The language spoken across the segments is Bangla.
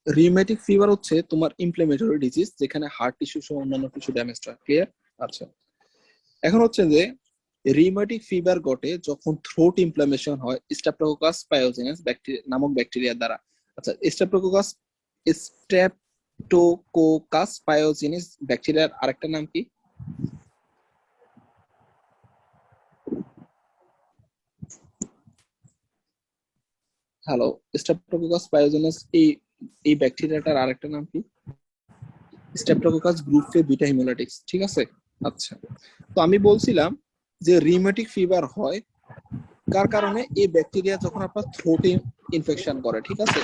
রিউমেটিক ফিভার হচ্ছে তোমার ইনফ্ল্যামেটরি ডিজিজ, যেখানে হার্ট টিস্যু সহ অন্যান্য টিস্যু ড্যামেজ হয়। ক্লিয়ার? আচ্ছা, এখন হচ্ছে যে রিউমেটিক ফিভার ঘটে যখন থ্রোট ইনফ্লামেশন হয় স্ট্রেপ্টোকোকাস পায়োজেনাস ব্যাকটেরিয়া নামক ব্যাকটেরিয়া দ্বারা। আচ্ছা, স্ট্রেপ্টোকোকাস পায়োজেনিস ব্যাকটেরিয়ার আরেকটা নাম কি? হ্যালো, স্ট্রেপ্টোকোকাস পায়োজেনাস এই ব্যাকটেরিয়াটার আরেকটা নাম কি? স্ট্রেপ্টোকোকাস গ্রুপে বিটা হিমোলাইটিক্স। ঠিক আছে? আচ্ছা, তো আমি বলছিলাম যে রিউমেটিক ফিভার হয় কার কারণে? এই ব্যাকটেরিয়া যখন আপনার থ্রোটে ইনফেকশন করে। ঠিক আছে?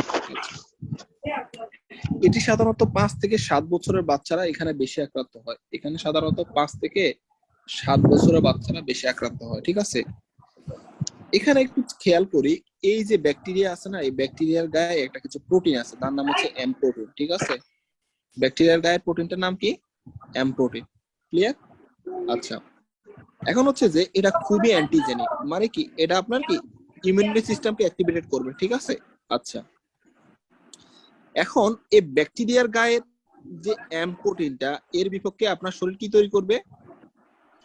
এটি সাধারণত 5 থেকে 7 বছরের বাচ্চারা এখানে বেশি আক্রান্ত হয়। এখানে সাধারণত 5 থেকে 7 বছরের বাচ্চারা বেশি আক্রান্ত হয়। ঠিক আছে? এখানে একটু খেয়াল করি, এই যে ব্যাকটেরিয়া আছে না, এই ব্যাকটেরিয়ার গায়ে একটা কিছু প্রোটিন আছে, তার নাম হচ্ছে এম প্রোটিন। ঠিক আছে? ব্যাকটেরিয়ার গায়ে প্রোটিনটার নাম কি? M protein. ক্লিয়ার? আচ্ছা, এখন হচ্ছে যে এটা খুবই অ্যান্টিজেনিক, মানে কি এটা আপনার কি ইমিউনিটি সিস্টেমকে অ্যাক্টিভেটেড করবে। ঠিক আছে? আচ্ছা, এখন এই ব্যাকটেরিয়ার গায়ের যে এম প্রোটিনটা, এর বিপক্ষে আপনার শরীর কি তৈরি করবে?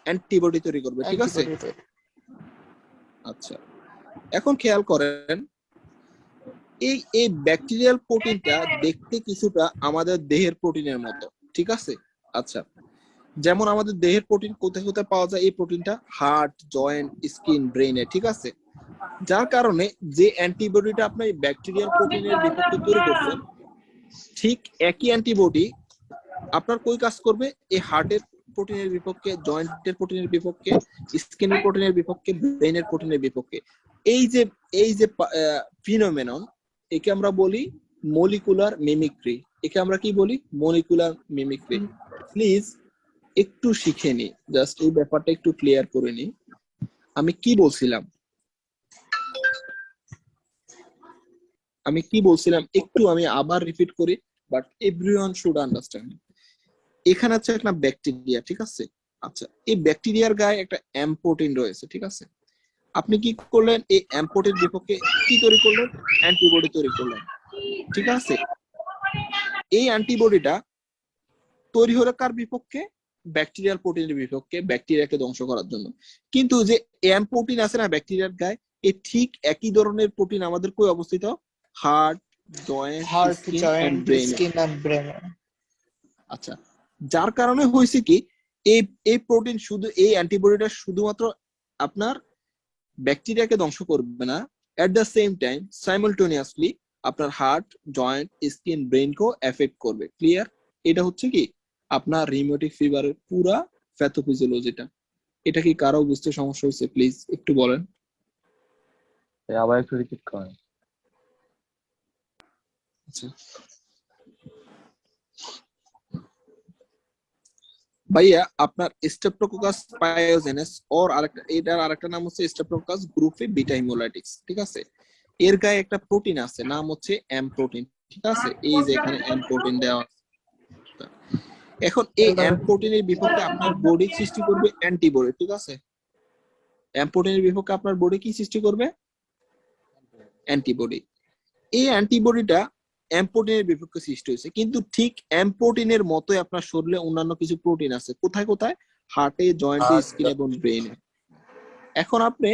অ্যান্টিবডি তৈরি করবে। ঠিক আছে? আচ্ছা, এখন খেয়াল করেন, এই এই ব্যাকটেরিয়াল প্রোটিনটা দেখতে কিছুটা আমাদের দেহের প্রোটিনের মতো। ঠিক আছে? আচ্ছা, যেমন আমাদের দেহের প্রোটিন কোথায় কোথায় পাওয়া যায়? এই প্রোটিনটা হার্ট, জয়েন্ট, স্কিন, ব্রেইনে। ঠিক আছে? যার কারণে যে অ্যান্টিবডিটা আপনার এই ব্যাকটেরিয়াল প্রোটিনের বিপক্ষে তৈরি করছেন, ঠিক একই অ্যান্টিবডি আপনার কই কাজ করবে? এই হার্টের প্রোটিনের বিপক্ষে, জয়েন্টের প্রোটিনের বিপক্ষে, স্কিনের প্রোটিনের বিপক্ষে, ব্রেইনের প্রোটিনের বিপক্ষে। এই যে ফিনোমেনন, একে আমরা বলি মলিকুলার মিমিক্রি। একে আমরা কি বলি? Molecular mimicry. প্লিজ একটু শিখে নি, জাস্ট এই ব্যাপারটা একটু ক্লিয়ার করে নি। আমি কি বলছিলাম একটু আমি আবার রিপিট করি, বাট এভরিওয়ান শুড আন্ডারস্ট্যান্ড। এখানে হচ্ছে একটা ব্যাকটেরিয়া। ঠিক আছে? আচ্ছা, এই ব্যাকটেরিয়ার গায়ে একটা এম প্রোটিন রয়েছে। ঠিক আছে? আপনি কি করলেন? এই এম প্রোটিন বিপক্ষে কি তৈরি করলেন? অ্যান্টিবডি তৈরি করলেন। ঠিক আছে? এই অ্যান্টিবডিটা তৈরি হলো কার বিপক্ষে? ব্যাকটেরিয়াল প্রোটিনের বিপক্ষে, ব্যাকটেরিয়াকে ধ্বংস করার জন্য। কিন্তু যে এম প্রোটিন আছে না ব্যাকটেরিয়ার গায়ে, এই ঠিক একই ধরনের প্রোটিন আমাদের কই অবস্থিত? Heart, joint, skin and brain. আচ্ছা, যার কারণে হয়েছে কি, এই এই প্রোটিন শুধু এই অ্যান্টিবডিটা শুধুমাত্র আপনার ব্যাকটেরিয়াকে ধ্বংস করবে না, at the same time simultaneously আপনার হার্ট, জয়েন্ট, স্কিন, ব্রেনকেও এফেক্ট করবে। ক্লিয়ার? এটা হচ্ছে কি আপনার রিউমেটিক ফিভারের পুরা প্যাথোফিজিওলজিটা। এটা কি কারো বুঝতে সমস্যা হয়েছে? প্লিজ একটু বলেন। আবার একটু রিপিট করেন। আচ্ছা ভাইয়া, আপনার স্টেপ্টোকোকাস পায়োজেনেস ওর আরেকটা, এটার আরেকটা নাম হচ্ছে স্টেপ্টোকোকাস গ্রুপে বিটা হিমোলাইটিক্স। ঠিক আছে? এর গায়ে একটা প্রোটিন আছে, নাম হচ্ছে এম প্রোটিন। ঠিক আছে? এই যে এখানে এম প্রোটিন দেওয়া আছে। এখন এই এম প্রোটিনের বিপক্ষে আপনার বডি সৃষ্টি করবে অ্যান্টিবডি। ঠিক আছে? এম প্রোটিনের বিপক্ষে আপনার বডি কি সৃষ্টি করবে? অ্যান্টিবডি। এই অ্যান্টিবডিটা এম প্রোটিনের বিপক্ষে সৃষ্টি হয়েছে, কিন্তু ঠিক এম প্রোটিনের মতোই আপনার শরীরে অন্যান্য কিছু প্রোটিন আছে। কোথায় কোথায়? হার্টে, জয়েন্টে, স্কিন এবং ব্রেইনে। এখন আপনি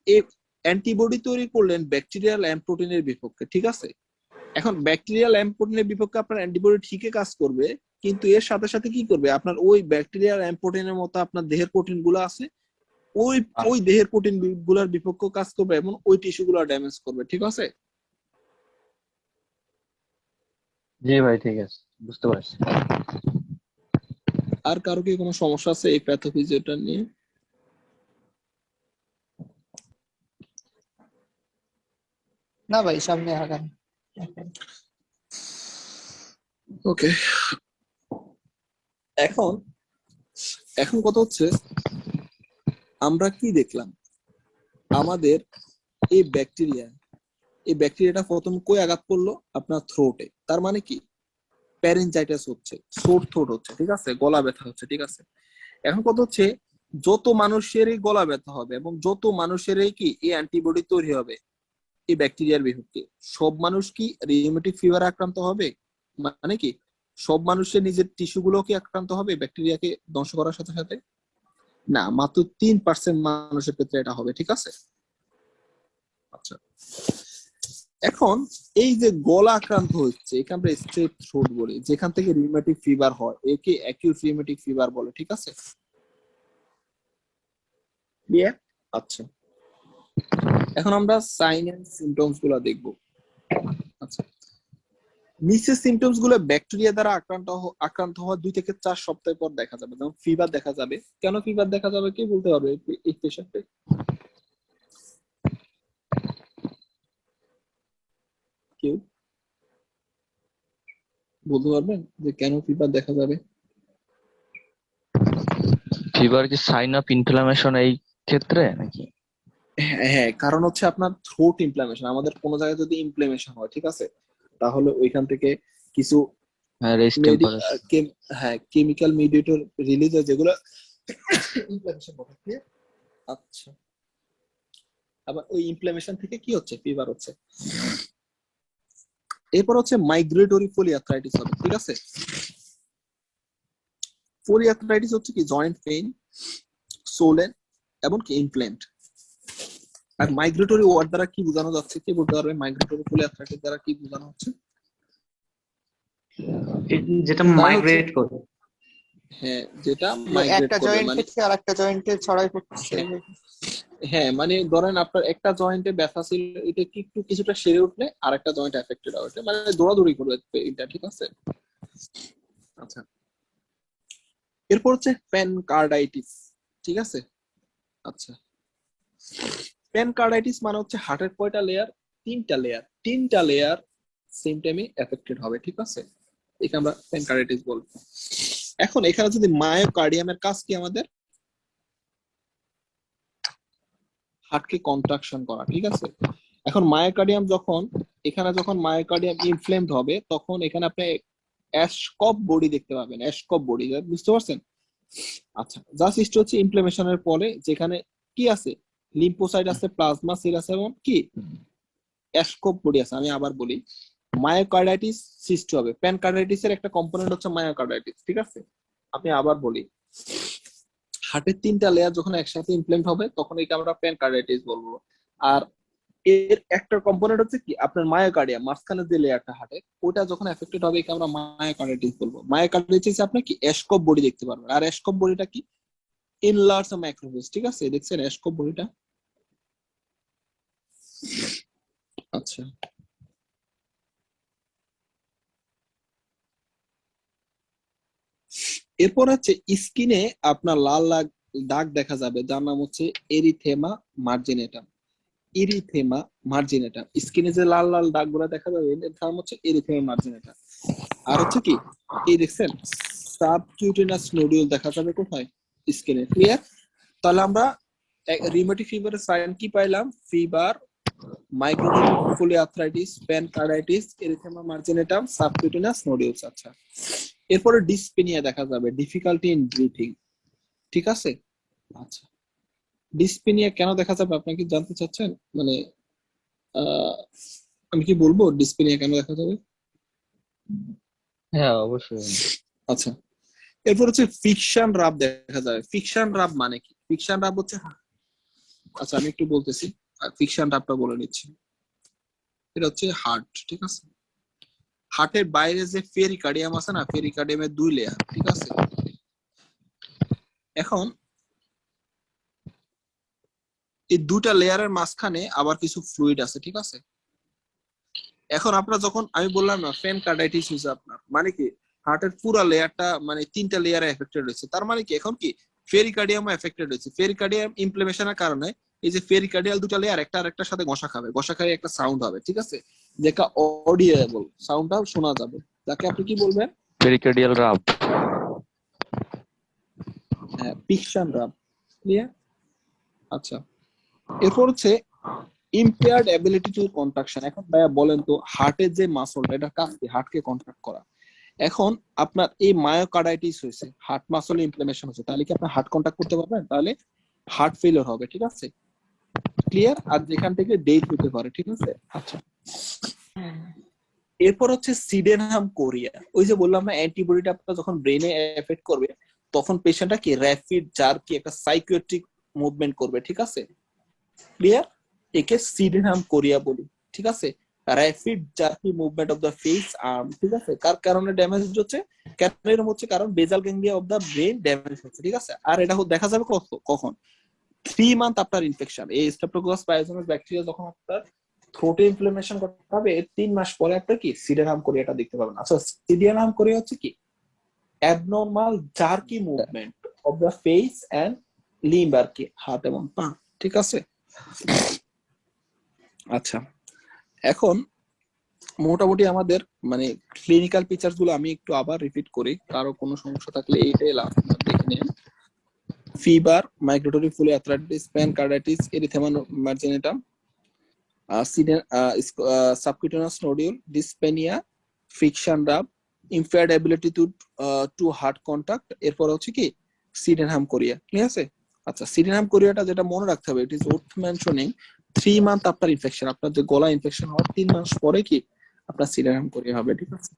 এই অ্যান্টিবডি তৈরি করলেন ব্যাকটেরিয়াল এম প্রোটিনের বিপক্ষে। ঠিক আছে? এখন ব্যাকটেরিয়াল এম প্রোটিনের বিপক্ষে আপনার অ্যান্টিবডি ঠিকই কাজ করবে, কিন্তু এর সাথে সাথে কি করবে? আপনার ওই ব্যাকটেরিয়াল এম প্রোটিনের মতো আপনার দেহের প্রোটিন গুলো আছে, ওই ওই দেহের প্রোটিন গুলার বিপক্ষে কাজ করবে এবং ওই টিস্যু গুলো ড্যামেজ করবে। ঠিক আছে? জি ভাই, ঠিক আছে, বুঝতে পারছি। আর কারো কি কোনো সমস্যা আছে এই প্যাথোফিজিওটা নিয়ে? না ভাই, সামনে আগান। ওকে, এখন এখন কথা হচ্ছে, আমরা কি দেখলাম? আমাদের এই ব্যাকটেরিয়াটা প্রথম কই আঘাত করলো? আপনার থ্রোটে। তার মানে কি প্যারেনজাইটিস হচ্ছে, সোর থ্রোট হচ্ছে। ঠিক আছে? গলা ব্যথা হচ্ছে। ঠিক আছে? এখন কথা হচ্ছে, যত মানুষেরই গলা ব্যথা হবে এবং যত মানুষেরই কি এই অ্যান্টিবডি তৈরি হবে, এই ব্যাকটেরিয়ার বিভক্তি। সব মানুষ কি রিউমেটিক ফিভারে আক্রান্ত হবে? মানে কি সব মানুষের নিজের টিস্যুগুলো কি আক্রান্ত হবে ব্যাকটেরিয়াকে ধ্বংস করার সাথে সাথে? না, মাত্র 3% মানুষের ক্ষেত্রে এটা হবে, ঠিক আছে। আচ্ছা, এখন এই যে গলা আক্রান্ত হচ্ছে, একে আমরা স্ট্রেপ থ্রোট বলি, যেখান থেকে রিউমেটিক ফিভার হয় একে অ্যাকিউট রিউমেটিক ফিভার বলে, ঠিক আছে। ক্লিয়ার? আচ্ছা, এখন আমরা সাইন এন্ড সিম্পটমস গুলো দেখব। আচ্ছা, নিচের সিম্পটমস গুলো ব্যাকটেরিয়া দ্বারা আক্রান্ত হওয়া 2 থেকে 4 সপ্তাহ পর দেখা যাবে। যেমন ফিভার দেখা যাবে। কেন ফিভার দেখা যাবে কি বলতে পারবে এই পেশেন্টে? কেউ বলতে পারবেন যে কেন ফিভার দেখা যাবে? ফিভার কি সাইন অফ ইনফ্লামেশন এই ক্ষেত্রে নাকি? হ্যাঁ, কারণ হচ্ছে আপনার থ্রোট ইনফ্লামেশন। আমাদের কোনো জায়গায় যদি ইনফ্লামেশন হয়, ঠিক আছে, তাহলে ওইখান থেকে কিছু হ্যাঁ, rest temperature. Chemical mediator release হয় যেগুলো ইনফ্লামেশন ঘটাচ্ছে। আচ্ছা, আবার ওই ইনফ্লামেশন থেকে কি হচ্ছে? ফিভার হচ্ছে। এরপর হচ্ছে মাইগ্রেটরি পলিআর্থ্রাইটিস হবে, ঠিক আছে। পলিআর্থ্রাইটিস হচ্ছে কি জয়েন্ট পেইন, সোলেন এবং কি ইনফ্লেমড। আর মাইগ্রেটরি ওয়ার্ড দ্বারা কি বোঝানো যাচ্ছে? কি বলতে পারবে মাইগ্রেটরি পলিআর্থ্রাইটিস দ্বারা কি বোঝানো হচ্ছে? যেটা তাহলে মাইগ্রেট করে। হ্যাঁ, যেটা যে মাইগ্রেট একটা করবে, জয়েন্ট মানে থেকে আরেকটা জয়েন্টে ছড়াই পড়ছে। হ্যাঁ, মানে ধরেন আপনার একটা জয়েন্টে ব্যথা ছিল, এটা কি একটু কিছুটা সেরে উঠলে আরেকটা জয়েন্ট এফেক্টেড হবে, মানে দৌড়াদৌড়ি করবে এটা, ঠিক আছে। আচ্ছা, এরপর হচ্ছে প্যানকার্ডাইটিস, ঠিক আছে। আচ্ছা, প্যানকার্ডাইটিস মানে হচ্ছে হার্টের কয়টা লেয়ার? 3টা লেয়ার সেম টাইমে এফেক্টেড হবে, ঠিক আছে। একে আমরা প্যানকার্ডাইটিস বলবো। এখন এখানে যদি মায়োকার্ডিয়ামের কাজ কি? আমাদের হার্টকে কন্ট্রাকশন করা, ঠিক আছে। এখন মায়োকার্ডিয়াম যখন মায়োকার্ডিয়াম ইনফ্লেমড হবে, তখন এখানে আপনি অ্যাশকপ বডি দেখতে পাবেন। অ্যাশকপ বডি, বুঝতে পারছেন? আচ্ছা, যা সৃষ্টি হচ্ছে ইনফ্লেমেশনের পরে, যেখানে কি আছে? লিম্ফোসাইট আছে, প্লাজমা সেল আছে এবং কি অ্যাশকপ বডি আছে। আমি আবার বলি, মায়োকার্ডাইটিস সৃষ্টি হবে। প্যানকার্ডাইটিস এর একটা কম্পোনেন্ট হচ্ছে মায়োকার্ডাইটিস, ঠিক আছে। আমি আবার বলি, হার্টের 3টা লেয়ার যখন একসাথে ইনফ্লেমড হবে, তখন একে আমরা প্যানকার্ডাইটিস বলবো। আর এর একটা কম্পোনেন্ট হচ্ছে কি আপনার মায়োকার্ডিয়াম, মাঝখানে যে লেয়ারটা হার্টের, ওটা যখন এফেক্টেড হবে একে আমরা মায়োকার্ডাইটিস বলবো। মায়োকার্ডাইটিস আপনি কি অ্যাশকপ বডি দেখতে পারবেন। আর অ্যাশকপ বডিটা কি? ইনলার্জ ম্যাক্রোফেজ, ঠিক আছে। দেখছেন অ্যাশকপ বডিটা? আচ্ছা, এরপর হচ্ছে স্কিনে আপনার লাল লাল দাগ দেখা যাবে, যার নাম হচ্ছে এরিথেমা মার্জিনেটাম। এরিথেমা মার্জিনেটাম, স্কিনে যে লাল লাল দাগগুলো দেখা যাবে এর নাম হচ্ছে এরিথেমা মার্জিনেটাম। আর হচ্ছে কি এই দেখছেন সাবকিউটেনাস নোডিউল দেখা যাবে কোথায়? স্কিনে। ক্লিয়ার? তাহলে আমরা রিউমেটিক ফিভারের সাইন কি পাইলাম? Fever, migratory polyarthritis, pancarditis, erythema marginatum, subcutaneous nodules. আচ্ছা, এরপরে ডিসপেনিয়া দেখা যাবে, ডিফিকাল্টি ইন ব্রিথিং, ঠিক আছে। আচ্ছা, ডিসপেনিয়া কেন দেখা যাবে আপনি কি জানতে চাচ্ছেন? মানে আমি কি বলবো ডিসপেনিয়া কেন দেখা যাবে? হ্যাঁ, অবশ্যই। আচ্ছা, এরপর হচ্ছে ফিকশন রাব দেখা যাবে। ফিকশন রাব মানে কি? ফিকশন রাব হচ্ছে, আচ্ছা আমি একটু বলতেছি, ফিকশন রাবটা বলে নিচ্ছি। এটা হচ্ছে হার্ট, ঠিক আছে। হার্টের বাইরে যে পেরিকার্ডিয়াম আছে না, পেরিকার্ডিয়ামের 2 লেয়ার, ঠিক আছে। এখন এই 2টা লেয়ারের মাঝখানে আবার কিছু ফ্লুইড আছে, ঠিক আছে। এখন আপনার যখন আমি বললাম না প্যানকার্ডাইটিস হয়েছে আপনার, মানে কি হার্টের পুরো লেয়ারটা, মানে 3টা লেয়ারে এফেক্টেড হয়েছে। তার মানে কি এখন কি পেরিকার্ডিয়াম এফেক্টেড হয়েছে। পেরিকার্ডিয়াম ইনফ্লামেশনের কারণে এই যে পেরিকার্ডিয়াল 2টা লেয়ার একটা আরেকটার সাথে ঘষা খাবে, ঘষা খাই একটা সাউন্ড হবে, ঠিক আছে, যেটা অডিয়েবল সাউন্ডটাও শোনা যাবে, যাকে আপনি কি বলবেন? পেরিকার্ডিয়াল রাব। হ্যাঁ, ফিকশন রাব। ক্লিয়ার? আচ্ছা, এরপর হচ্ছে ইম্পেয়ার্ড অ্যাবিলিটি টু কন্ট্রাকশন। এখন ভাইয়া বলেন তো, হার্টের যে মাসলটা, এটা কাজ কি? হার্টকে কন্ট্রাক্ট করা। এখন আপনার এই মায়োকার্ডাইটিস হয়েছে, হার্ট মাসলে ইনফ্লামেশন হচ্ছে, তাহলে কি আপনার হার্ট কন্ট্রাক্ট করতে পারবেন? তাহলে হার্ট ফেলিওর হবে, ঠিক আছে। ক্লিয়ার? আর যেখান থেকে ডেট হতে পারে, ঠিক আছে? আচ্ছা, এরপর হচ্ছে সিডেনহাম কোরিয়া। ওই যে বললাম না, অ্যান্টিবডিটা আপনার যখন ব্রেনে এফেক্ট করবে তখন পেশেন্টটা কি র্যাপিড জার্কি একটা সাইকিয়াট্রিক মুভমেন্ট করবে, ঠিক আছে? ক্লিয়ার? একে সিডেনহাম কোরিয়া বলি, ঠিক আছে? Rapid jerky movement of the face arm, ঠিক আছে? কার কারণে ড্যামেজ হচ্ছে? কেন এরকম হচ্ছে? কারণ বেজাল ganglia of the brain damage হচ্ছে, ঠিক আছে? আর এটা দেখা যাবে কখন? 3 মান্থ আফটার ইনফেকশন। এই স্ট্রেপ্টোকোকাস পাইওজেনাস ব্যাকটেরিয়া যখন আপনার থ্রোটে ইনফ্লামেশন করতে হবে, 3 মাস পরে আপনার কি সিডেনহাম কোরিয়াটা দেখতে পাবেন। আচ্ছা, সিডেনহাম কোরিয়া হচ্ছে কি abnormal jerky movement of the face and limb, আর কি হাত এবং পা, ঠিক আছে? আচ্ছা, এখন মোটামুটি আমাদের মানে ক্লিনিক্যাল ফিচার্স গুলো আমি একটু আবার রিপিট করি, কারো কোনো সমস্যা থাকলে এইটাই লাস্ট দেখে নিন। Fever, migratory poly arthritis, pancarditis, erythema marginatum, subcutaneous nodule, dyspnoea, friction rub, impaired ability to heart contact. এরপর হচ্ছে কি সিডেনহাম কোরিয়া, ঠিক আছে? আচ্ছা, সিডেনহাম কোরিয়াটা যেটা মনে রাখতে হবে, it is worth mentioning 3 month after infection. আপনার যে গলা ইনফেকশন হওয়ার 3 মাস পরে কি আপনার সিডেনহাম কোরিয়া হবে, ঠিক আছে?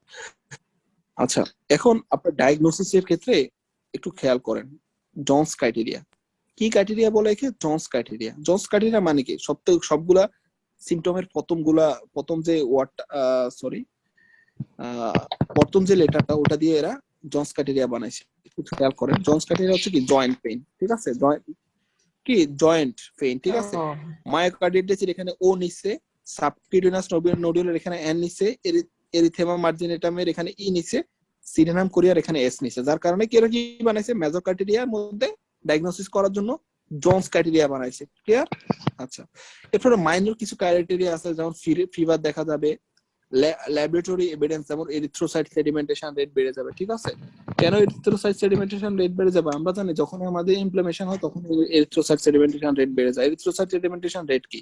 আচ্ছা, এখন আপনার ডায়াগনোসিস এর ক্ষেত্রে একটু খেয়াল করেন জনস ক্রাইটেরিয়া। কি ক্রাইটেরিয়া বলে একে? Johns criteria. জনস ক্রাইটেরিয়া মানে কি সবগুলা সিমটমের প্রথম যে ওয়ার্ডটা, সরি, প্রথম যে লেটারটা ওটা দিয়ে এরা জনস ক্রাইটেরিয়া বানাইছে। একটু খেয়াল করেন, জনস ক্রাইটেরিয়া হচ্ছে কি জয়েন্ট পেইন, ঠিক আছে? জয়েন্ট পেইন, ঠিক আছে? মায়োকার্ডিয়াটিসের এখানে ও নিচে, সাবকিউটেনাস নোডুলের এখানে এন নিচে, এরিথেমা মার্জিনেটামের এখানে ই নিচে, সিডেনহাম কোরিয়ার এখানে এস নিচে। যার কারণে কি এরা কি বানাইছে, মেজর ক্রাইটেরিয়ার মধ্যে ডায়াগনোসিস করার জন্য জোনস ক্রাইটেরিয়া বানাইছে। ক্লিয়ার? আচ্ছা, এরপরে মাইনর কিছু ক্রাইটেরিয়া আছে, যেমন ফিভার দেখা যাবে, ল্যাবরেটরি এভিডেন্স, যেমন এরিথ্রোসাইট সেডিমেন্টেশন রেট বেড়ে যাবে, ঠিক আছে? কেন এরিথ্রোসাইট সেডিমেন্টেশন রেট বেড়ে যাবে? আমরা জানি যখন আমাদের ইনফ্লামেশন হয় তখন এরিথ্রোসাইট সেডিমেন্টেশন রেট বেড়ে যায়। এরিথ্রোসাইট সেডিমেন্টেশন রেট কি?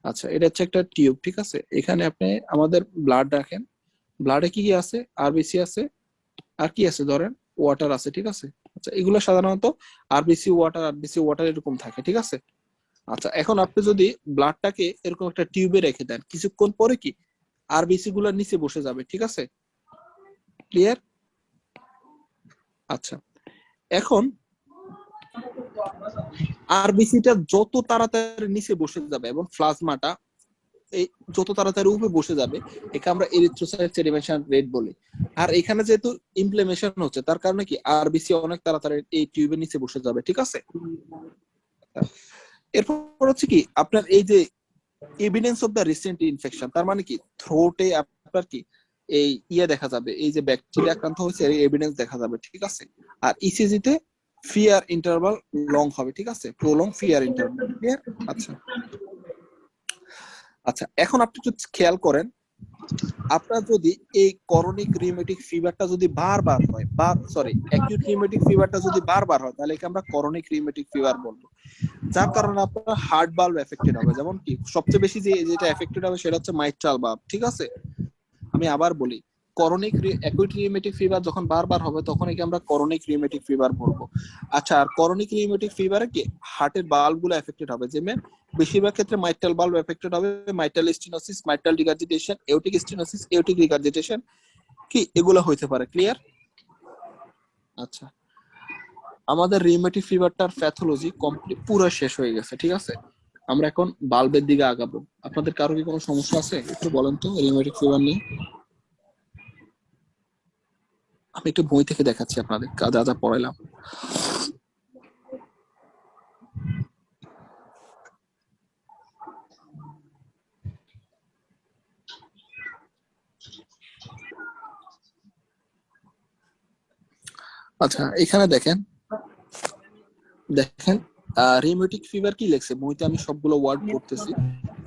আচ্ছা, এটা হচ্ছে একটা টিউব, ঠিক আছে? এখানে আপনি আমাদের ব্লাড রাখেন, ব্লাডে কি কি আছে? আরবিসি আছে, আর কি আছে ধরেন ওয়াটার আছে, ঠিক আছে? আচ্ছা, এগুলো সাধারণত আরবিসি ওয়াটার এরকম থাকে, ঠিক আছে? আচ্ছা, এখন আপনি যদি ব্লাডটাকে এরকম একটা টিউবে রেখে দেন, কিছুক্ষণ পরে কি আরবিসি গুলো নিচে বসে যাবে, ঠিক আছে? ক্লিয়ার? আচ্ছা, এখন আরবিসিটা যত তাড়াতাড়ি নিচে বসে যাবে এবং প্লাজমাটা এই যত তাড়াতাড়ি উপরে বসে যাবে, একে আমরা এরিথ্রোসাইট সেডিমেশন রেট বলি। আর এখানে যেহেতু ইনফ্লামেশন হচ্ছে, তার কারণে কি আরবিসি অনেক তাড়াতাড়ি এই টিউবের নিচে বসে যাবে, ঠিক আছে? এরপর হচ্ছে কি আপনার এই যে evidence of the recent infection, তার মানে কি থ্রোটে আপনার কি এই দেখা যাবে, এই যে ব্যাকটেরিয়া আক্রান্ত হয়েছে এর এভিডেন্স দেখা যাবে, ঠিক আছে? আর ইসিজি তে ফিয়ার ইন্টারভাল লং হবে, ঠিক আছে? Prolong fear interval. ক্লিয়ার? আচ্ছা আচ্ছা, এখন আপনি একটু খেয়াল করেন, আপনার যদি এই করনিক রিউমেটিক ফিভারটা যদি বারবার হয়, অ্যাকিউট রিউমেটিক ফিভারটা যদি বারবার হয়, তাহলে একে আমরা করনিক রিউমেটিক ফিভার বলবো। যার কারণে আপনার হার্ট ভালভ এফেক্টেড হবে। যেমন কি সবচেয়ে বেশি যেটা এফেক্টেড হবে সেটা হচ্ছে মাইট্রাল ভালভ, ঠিক আছে? আমি আবার বলি, করনিক অ্যাকুইট রিউমেটিক ফিভার যখন বারবার হবে তখন একে আমরা করনিক রিউমেটিক ফিভার বলবো। আচ্ছা, আর করনিক রিউমেটিক ফিভারে কি হার্টের ভালভ গুলো এফেক্টেড হবে, যেমন বেশিরভাগ ক্ষেত্রে মাইট্রাল ভালভ এফেক্টেড হবে, mitral stenosis, mitral regurgitation, aortic stenosis, aortic regurgitation কি এগুলো হইতে পারে। ক্লিয়ার? আচ্ছা, আমাদের রিউমেটিক ফিভারটার প্যাথোলজি কমপ্লিট পুরো শেষ হয়ে গেছে, ঠিক আছে? আমরা এখন বাল্বের দিকে আগাবো। আপনাদের কারো কি কোনো সমস্যা আছে একটু বলেন তো রিউমেটিক ফিভার নিয়ে? আমি একটু বই থেকে দেখাচ্ছি আপনাদের যা যা পড়াইলাম। আচ্ছা, এখানে দেখেন দেখেন রিউমেটিক ফিভার কি লেখছে বইতে, আমি সবগুলো ওয়ার্ড পড়তেছি।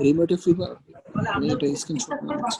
রিউমেটিক ফিভার, আমি এটা স্ক্রিনশট নিচ্ছি।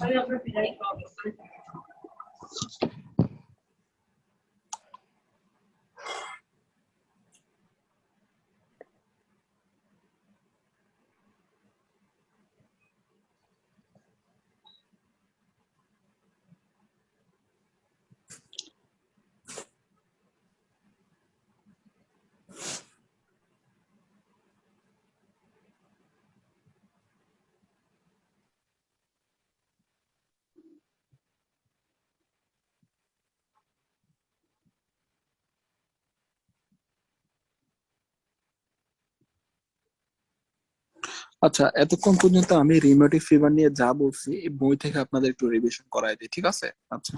আচ্ছা, এতক্ষণ পর্যন্ত আমি রিউমেটিক ফিভার নিয়ে যা বলছি এই বই থেকে আপনাদের একটু রিভিশন করাই দিই, ঠিক আছে? আচ্ছা,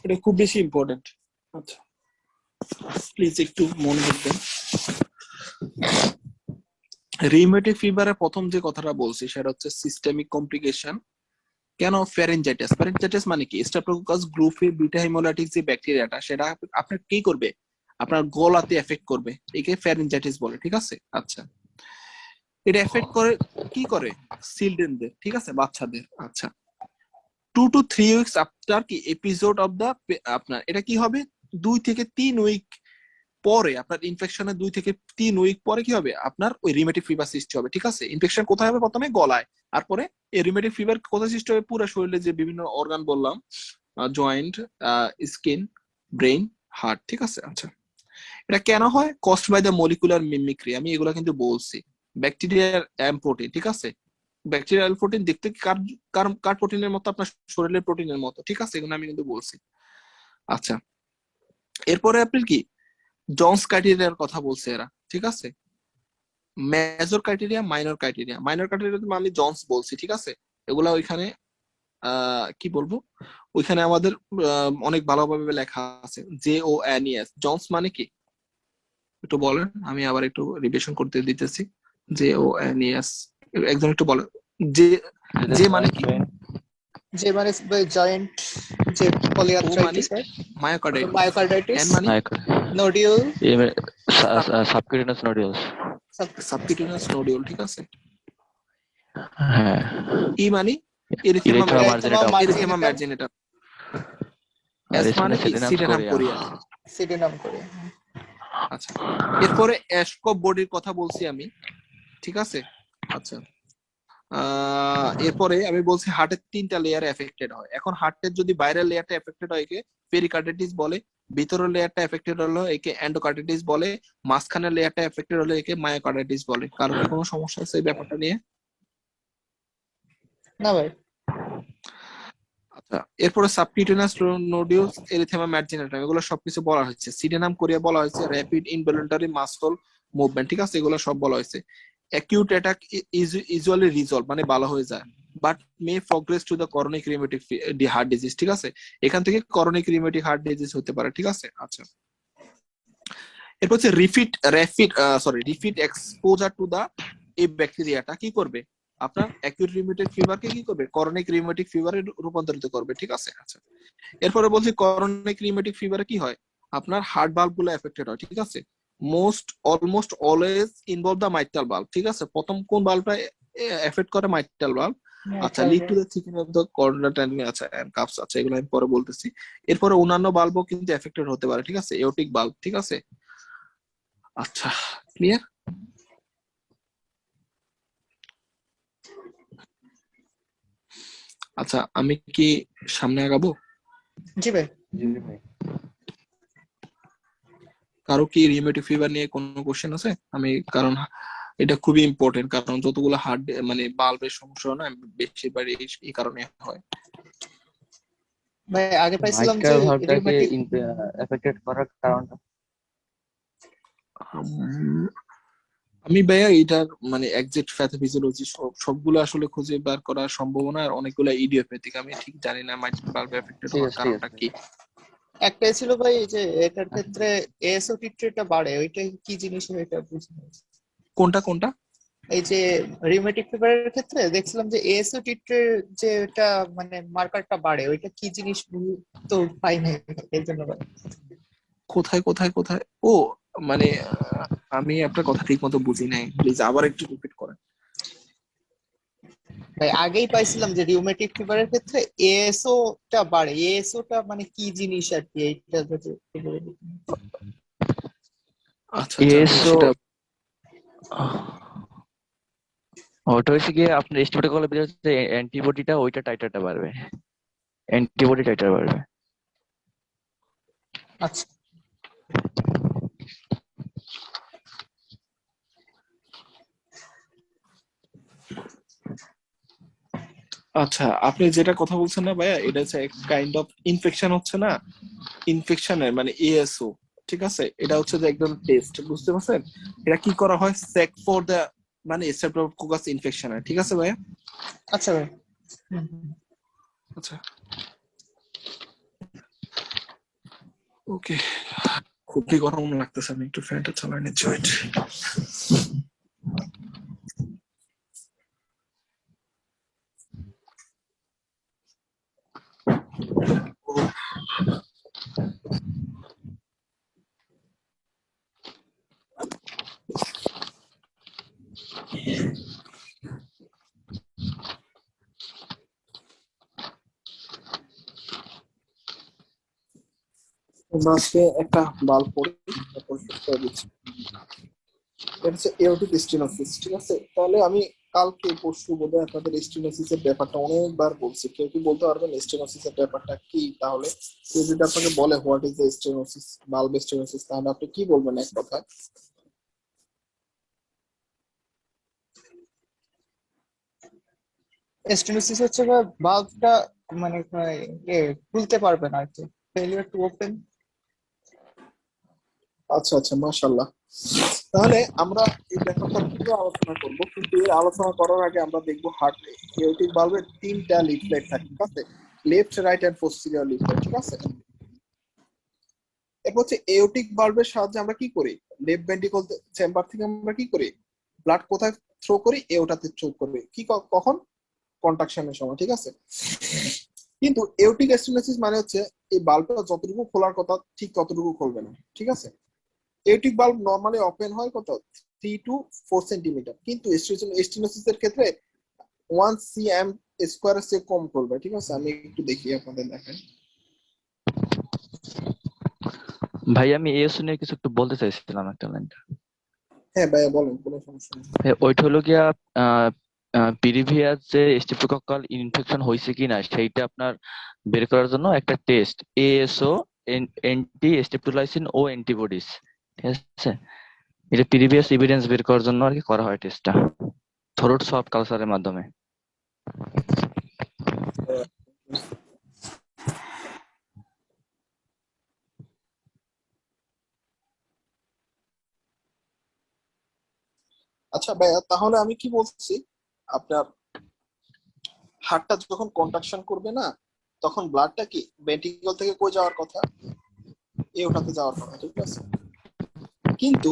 এটা খুব বেশি ইম্পর্টেন্ট। আচ্ছা, প্লিজ একটু মনোযোগ দেন। রিউমেটিক ফিভারের প্রথম যে কথাটা বলছি সেটা হচ্ছে সিস্টেমিক কমপ্লিকেশন। কেন ফ্যারিঞ্জাইটিস? ফ্যারিঞ্জাইটিস মানে কি? স্ট্রেপ্টোককাস গ্রুপে বিটা হেমোলাইটিক যে ব্যাকটেরিয়াটা সেটা আপনার কি করবে? আপনার গলাতে এফেক্ট করবে, একে ফ্যারিঞ্জাইটিস বলে, ঠিক আছে? আচ্ছা, এটা এফেক্ট করে কি করে? চিলড্রেনদের, ঠিক আছে, বাচ্চাদের। আচ্ছা, 2 to 3 উইকস আফটার কি এপিসোড অফ দা, আপনার এটা কি হবে? 2 থেকে 3 উইক পরে, আপনার ইনফেকশনের 2 থেকে 3 উইক পরে কি হবে? আপনার ওই রিউমেটিক ফিভার সৃষ্টি হবে, ঠিক আছে? ইনফেকশন কোথায় হবে? প্রথমে গলায়, আর পরে এই রিউমেটিক ফিভার কোথায় সৃষ্টি হবে? পুরো শরীরে যে বিভিন্ন অর্গান বললাম, জয়েন্ট, স্কিন, ব্রেইন, হার্ট, ঠিক আছে? আচ্ছা, এটা কেন হয়? Caused by the molecular mimicry. আমি এগুলা কিন্তু বলছি। ব্যাকটেরিয়ার প্রোটিন, ঠিক আছে? ব্যাকটেরিয়াল প্রোটিন দেখতে কার কার কার প্রোটিনের মতো? আপনার শরীরের প্রোটিনের মতো, ঠিক আছে? এগুলো আমি কিন্তু বলছি। আচ্ছা, এরপরে আপনি কি জনস ক্রাইটেরিয়ার কথা বলছে এরা, ঠিক আছে? Major criteria, minor criteria. Minor criteria আমি জনস বলছি, ঠিক আছে? এগুলা ওইখানে কি বলবো, ওইখানে আমাদের অনেক ভালোভাবে লেখা আছে, JONES। জনস মানে কি একটু বলেন, আমি আবার একটু রিভিশন করতে দিতেছি। JONES, একজন একটু বলেন। যে যে মানে কি? যে মানে জয়েন্ট, যে পলিআর্থ্রাইটিস হয়, মায়োকার্ডাইটিস। মায়োকার্ডাইটিস, এন মানে nodule, subcutaneous nodules. Subcutaneous nodule, ঠিক আছে? হ্যাঁ, ই মানে এরিথেমা ইরিথ্রোমা এরিথেমা ম্যারজিনেটাম। এস মানে কি? সিডেনাম কোরিয়া। সিডেনাম কোরিয়া। আচ্ছা, এরপরে অ্যাশকপ বডির কথা বলছি আমি, ঠিক আছে? আচ্ছা, এরপরে আমি বলছি হার্টের 3টা লেয়ার এফেক্টেড হয়। এখন হার্টের যদি বাইরের লেয়ারটা এফেক্টেড হয় একে পেরিকার্ডিটিস বলে, ভিতরের লেয়ারটা এফেক্টেড হলো একে এন্ডোকার্ডিটিস বলে, মাঝখানের লেয়ারটা এফেক্টেড হলে একে মায়োকার্ডিটিস বলে। কারো কি কোনো সমস্যা আছে এই ব্যাপারটা নিয়ে? না ভাই। আচ্ছা, এরপরে সাবকিউটেনিয়াস নোডিউলস, এরিথেমা ম্যারজিনেটাম, এগুলো সবকিছু বলা হয়েছে। সিডেনাম কোরিয়া বলা হয়েছে, র‍্যাপিড ইনভলন্টারি মাসল মুভমেন্ট, ঠিক আছে? এগুলো সব বলা হয়েছে। অ্যাকিউট অ্যাটাক ইউজুয়ালি রিজলভ, মানে ভালো হয়ে যায়, but may progress to the chronic rheumatic heart disease, ঠিক আছে? এখান থেকে করনিক রিউমেটিক হার্ট ডিজিজ হতে পারে, ঠিক আছে? আচ্ছা, এরপর হচ্ছে রিপিট এক্সপোজার টু দা, এই ব্যাকটেরিয়াটা কি করবে? আপনার অ্যাকিউট রিউমেটিক ফিভারকে কি করবে? করনিক রিউমেটিক ফিভারে রূপান্তরিত করবে, ঠিক আছে? আচ্ছা, এরপরে বলছি করনিক রিউমেটিক ফিভারে কি হয়? আপনার হার্ট ভালভ গুলো এফেক্টেড হয়, ঠিক আছে? Almost always involve the mitral valve, ঠিক আছে? প্রথম কোন ভালভটা এফেক্ট করে? Mitral valve. আচ্ছা, lead to the thickening of the corneal tunnel, আচ্ছা, এন্ড কাপস, আচ্ছা, এগুলো আমি পরে বলতেছি। এরপরে অন্যান্য ভালভও কিন্তু এফেক্টেড হতে পারে, ঠিক আছে? এওটিক ভালভ, ঠিক আছে? আচ্ছা, ক্লিয়ার? আচ্ছা, আমি কি সামনে আগাবো? জি ভাই। কারো কি রিউমেটিক ফিভার নিয়ে কোনো কোশ্চেন আছে? আমি, কারণ এটা খুবই ইম্পর্টেন্ট, কারণ যতগুলো হার্ট মানে বাল্বের সমস্যা না বেশিরভাগ এই কারণে হয়। ভাই আগে পাইছিলাম যে মাইট্রাল ভালভটাকে রিউমেটিক, এফেক্টেড করার কারণটা আমি ভাইয়া এটার মানে এক্সাক্ট প্যাথোফিজিওলজি সবগুলো আসলে খুঁজে বার করা সম্ভব না, আর অনেকগুলো ইডিওপ্যাথিক, আমি ঠিক জানি না মাইট্রাল ভালভ এফেক্টেড হওয়ার কারণটা কি। একটাই ছিল ভাই যে এটার ক্ষেত্রে এএসও টিট্রেটটা বাড়ে, ওইটা কি জিনিস এটা বুঝি না। কোনটা কোনটা? এই যে রিউমেটিক ফিভারের ক্ষেত্রে দেখছিলাম যে এএসও টিট্রের যে এটা মানে মার্কারটা বাড়ে, ওইটা কি জিনিস তো পাই নাই এর জন্য ভাই। কোথায় কোথায় কোথায়? ও মানে আমি আপনার কথা ঠিক মতো বুঝি নাই, প্লিজ আবার একটু রিপিট করেন। ভাই আগেই পাইছিলাম যে রিউমেটিক ফিভারের ক্ষেত্রে এএসও টা বাড়ে, এএসও টা মানে কি জিনিস আর কি, এইটা যদি আচ্ছা আচ্ছা, আমি সেটা ওটা হচ্ছে গিয়ে আপনার এস্টিমেট করলে বের হচ্ছে অ্যান্টিবডিটা ওইটা টাইটারটা বাড়বে, অ্যান্টিবডি টাইটার বাড়বে। আচ্ছা। আচ্ছা, আপনি যেটা কথা বলছেন না ভাইয়া, এটা হচ্ছে এক কাইন্ড অফ ইনফেকশন, হচ্ছে না? ইনফেকশনের মানে এএসও, ঠিক আছে? এটা হচ্ছে যে একদম টেস্ট, বুঝতে পারছেন? এটা কি করা হয়? চেক ফর দ্য মানে স্ট্রেপ্টোকোকাস ইনফেকশন ঠিক আছে ভাইয়া? আচ্ছা ভাই। হুম, হুম। আচ্ছা ওকে, খুবই গরম লাগতেছে, আমি একটু ফ্যানটা চালাই নিচ্ছি, ওয়েট। আজকে একটা বাল্ব পড়ি, তারপর শেষ করে দিচ্ছি। এটা হচ্ছে এওটিক স্টেনোসিস, ঠিক আছে? তাহলে আমি কালকে পরশু বোধহয় আপনাদের স্টেনোসিস এর ব্যাপারটা অনেকবার বলছি, কেউ কি বলতে পারবেন স্টেনোসিস এর ব্যাপারটা কি? তাহলে কেউ যদি আপনাকে বলে what is the stenosis, bulb stenosis, তাহলে আপনি কি বলবেন এক কথায়? স্টেনোসিস হচ্ছে বাল্বটা মানে খুলতে পারবে না আর কি, ফেলিয়ার টু ওপেন। আচ্ছা আচ্ছা, মাশাআল্লাহ। তাহলে আমরা এই ব্যাপারটা পুরো আলোচনা করব, কিন্তু এর আলোচনা করার আগে আমরা দেখব হার্ট এওটিক বাল্বের তিনটা লিফলেট থাকে, ঠিক আছে? Left, right and posterior leaflet, ঠিক আছে? এরপর হচ্ছে এওটিক বাল্বের সাহায্যে আমরা কি করি? লেফট ভেন্ট্রিকল চেম্বার থেকে আমরা কি করি? ব্লাড কোথায় থ্রো করি? এওটাতে থ্রো করি। কি কখন? কন্ট্রাকশনের সময়, ঠিক আছে? কিন্তু এওটিক স্টেনোসিস মানে হচ্ছে এই বাল্বটা যতটুকু খোলার কথা ঠিক ততটুকু খুলবে না, ঠিক আছে? এওটিক বাল্ব নরমালি ওপেন হয় কত 3 to 4 সেন্টিমিটার, কিন্তু স্টেনোসিস এর ক্ষেত্রে 1 cm স্কোয়ারের চেয়ে কম খুলবে, ঠিক আছে? আমি একটু দেখি আপনাদের দেখেন। ভাই আমি এএসও নিয়ে কিছু একটু বলতে চাইছিলাম একটা লাইন। হ্যাঁ ভাইয়া বলেন, কোনো সমস্যা নেই। ওইটা হলো গিয়া প্রিভিয়াস যে স্ট্রেপ্টোকক্কাল ইনফেকশন হয়েছে কিনা সেইটা আপনার বের করার জন্য একটা টেস্ট, এএসও, এন্টি স্টেপ্টোলাইসিন ও অ্যান্টিবডিজ, ঠিক আছে? এটা প্রিভিয়াস এভিডেন্স বের করার জন্য আর কি করা হয় টেস্টটা, থ্রোট সোয়াব কালচারের মাধ্যমে। আচ্ছা ভাইয়া, তাহলে আমি কি বলছি, আপনার হার্টটা যখন কন্ট্রাকশন করবে না, তখন ব্লাডটা কি ভেন্ট্রিকল থেকে কই যাওয়ার কথা? এওটাতে যাওয়ার কথা, ঠিক আছে? কিন্তু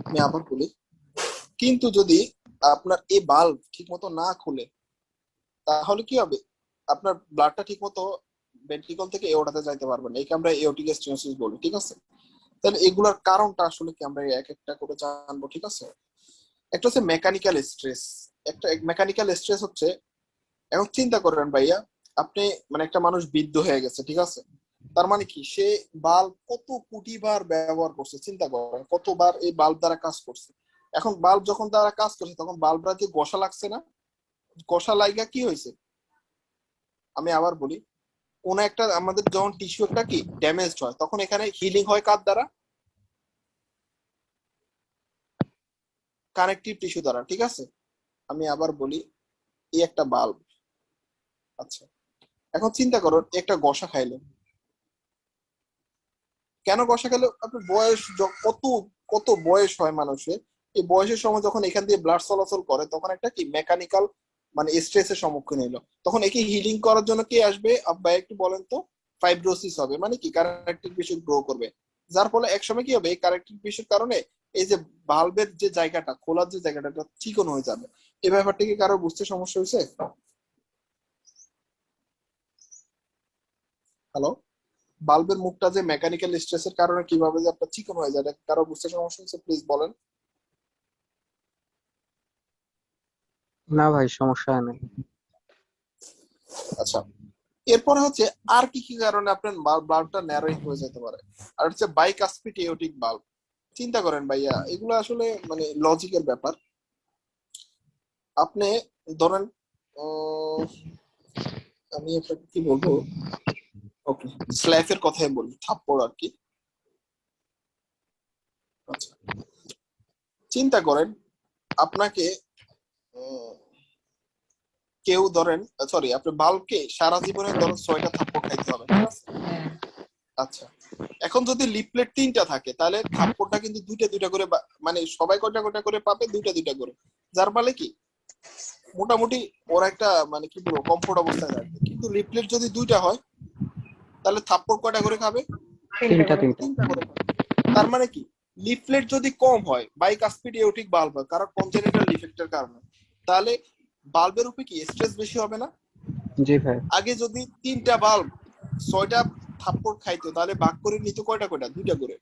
আমি আবার বলি, কিন্তু যদি আপনার এই বাল্ব ঠিক মতো না খুলে, তাহলে কি হবে? আপনার ব্লাডটা ঠিক মতো ভেন্ট্রিকল থেকে এওটাতে যাইতে পারবে না, একে আমরা এওটিক স্টেনোসিস বলি, ঠিক আছে? তাহলে এগুলার কারণটা আসলে কি আমরা এক একটা করে জানবো, ঠিক আছে? একটা হচ্ছে মেকানিক্যাল স্ট্রেস। একটা মেকানিক্যাল স্ট্রেস হচ্ছে, এখন চিন্তা করেন ভাইয়া, আপনি মানে একটা মানুষ বৃদ্ধ হয়ে গেছে, ঠিক আছে? তার মানে কি, সে বাল্ব কত কোটি বার ব্যবহার করছে, চিন্তা করেন কতবার এই বাল্ব দ্বারা কাজ করছে। এখন বাল্ব যখন দ্বারা কাজ করছে, তখন বাল্বরা যে ঘষা লাগছে না, ঘষা লাইগা কি হয়েছে? আমি আবার বলি, কোন একটা আমাদের যখন টিস্যু একটা কি ড্যামেজ হয়, তখন এখানে হিলিং হয় কার দ্বারা? কানেকটিভ টিস্যু দ্বারা, ঠিক আছে? আমি আবার বলি, এই একটা বাল্ব, আচ্ছা এখন চিন্তা করুন একটা ঘষা খাইলো, কেন ঘষা খেলো? আপনার বয়স কত কত বয়স হয় মানুষের, এই বয়সের সময় যখন এখান দিয়ে ব্লাড চলাচল করে, তখন একটা কি মেকানিক্যাল মানে স্ট্রেসের সম্মুখীন হলো, তখন একে হিলিং করার জন্য কে আসবে? আব্বা একটু বলেন তো। ফাইব্রোসিস হবে, মানে কি কানেকটিভ টিস্যু গ্রো করবে, যার ফলে একসময় কি হবে, এই কানেকটিভ টিস্যুর কারণে এই যে ভালভের যে জায়গাটা, খোলার যে জায়গাটা, চিকন হয়ে যাবে। এই ব্যাপারটা কি কারো বুঝতে সমস্যা হয়েছে? হ্যালো? বাল্বের মুখটা যে মেকানিক্যাল স্ট্রেসের কারণে কিভাবে যে আপনার চিকন হয়ে যায়, এটা কারো বুঝতে সমস্যা হচ্ছে? প্লিজ বলেন। না ভাই, সমস্যা হয় না। আচ্ছা, এরপরে হচ্ছে আর কি কি কারণে আপনার বাল্বটা ন্যারোইং হয়ে যেতে পারে? আর হচ্ছে বাইকাসপিড এওটিক বাল্ব। চিন্তা করেন ভাইয়া, এগুলো আসলে মানে লজিকের ব্যাপার। আপনি ধরেন আমি আপনাকে কি বলবো, ওকে স্ল্যাফের কথাই বলি, থাপ্পড় আর কি। আচ্ছা, চিন্তা করেন আপনাকে কেউ ধরেন, সরি, আপনি বাল্বকে সারা জীবনে ধরেন 6টা থাপ্পড় খাইতে হবে, ঠিক আছে? হ্যাঁ। আচ্ছা, এখন যদি লিফলেট 3টা থাকে তাহলে থাপ্পড়টা কিন্তু দুইটা দুইটা করে মানে সবাই কয়টা কয়টা করে পাবে, দুইটা দুইটা করে, যার ফলে কি মোটামুটি ওরা একটা মানে কি বলবো কমফোর্ট অবস্থায় থাকবে। কিন্তু লিফলেট যদি 2টা হয় তাহলে থাপ্পড় কয়টা করে খাবে? তিনটা তিনটা 3টা করে খাবে। তার মানে কি লিফলেট যদি কম হয় বাইকাসপিড এওটিক বাল্ব হয় কারণ কনজেনিটাল ডিফেক্টের কারণে, তাহলে বাল্বের উপরে কি স্ট্রেস বেশি হবে না? জি ভাই। আগে যদি 3টা বাল্ব 6টা থাপ্পড় খাইতো তাহলে ভাগ করে নিত কয়টা কয়টা? 2টা করে।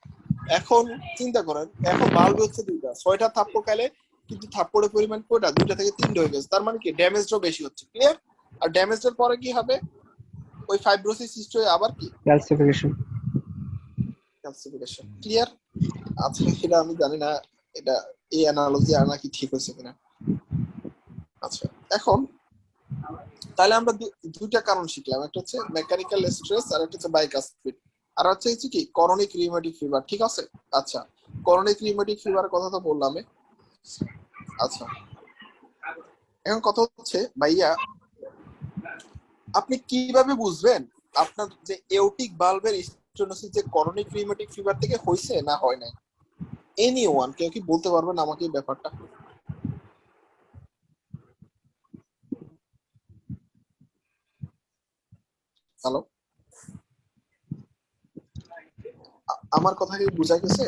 এখন চিন্তা করেন, এখন বাল্ব হচ্ছে 2টা, 6টা থাপ্পড় খাইলে কিন্তু থাপ্পড়ের পরিমাণ কয়টা? 2টা থেকে 3টা হয়ে গেছে। তার মানে কি ড্যামেজটাও বেশি হচ্ছে। ক্লিয়ার? আর ড্যামেজের পরে কি হবে? ওই ফাইব্রোসিস সৃষ্টি হয়ে আবার কি ক্যালসিফিকেশন। ক্যালসিফিকেশন। ক্লিয়ার? আচ্ছা, এটা আমি জানি না এটা এই অ্যানালজি আর নাকি ঠিক হয়েছে কিনা। আচ্ছা, এখন তাহলে আমরা দুইটা কারণ শিখলাম, একটা হচ্ছে মেকানিক্যাল স্ট্রেস আর একটা হচ্ছে বাইকাসপিড, আর হচ্ছে কি করনিক রিউমেটিক ফিভার। ঠিক আছে? আচ্ছা, করনিক রিউমেটিক ফিভারের কথা তো বললাম। আচ্ছা, এখন কথা হচ্ছে ভাইয়া আপনি কিভাবে বুঝবেন আপনার যে এওটিক বাল্বের স্টেনোসিস যে করনিক রিউমেটিক ফিভার থেকে হইছে না হয় নাই? এনিওয়ান কেউ কি বলতে পারবেন আমাকে এই ব্যাপারটা? হ্যালো, আমার কথা কি বোঝা গেছে?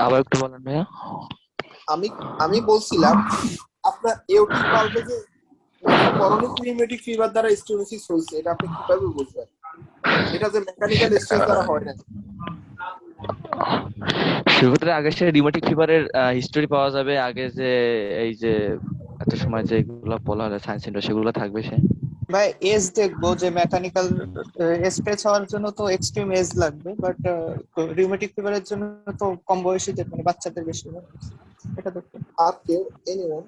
আবার একটু বলেন ভাইয়া। আমি আমি বলছিলাম আপনার এওটিক বাল্বে যে করনিক রিউমেটিক ফিভার দ্বারা স্টেনোসিস হইছে এটা আপনি কিভাবে বুঝবেন? এটা যে মেকানিক্যাল স্ট্রেস দ্বারা হয় না। সেক্ষেত্রে আগে সে রিউমেটিক ফিভারের হিস্টোরি পাওয়া যাবে, আগে যে এই যে এত সময় যেগুলো বলা হলো সায়েন্স সেন্টার সেগুলো থাকবে সে। ভাই এজ দেখবো যে মেকানিক্যাল স্ট্রেচ হওয়ার জন্য তো এক্সট্রিম এজ লাগবে, বাট রিউমেটিক ফিভারের জন্য তো কম বয়সীদের মানে বাচ্চাদের বেশি হয়, এটা দেখতে। আর কেউ এনিওয়ান?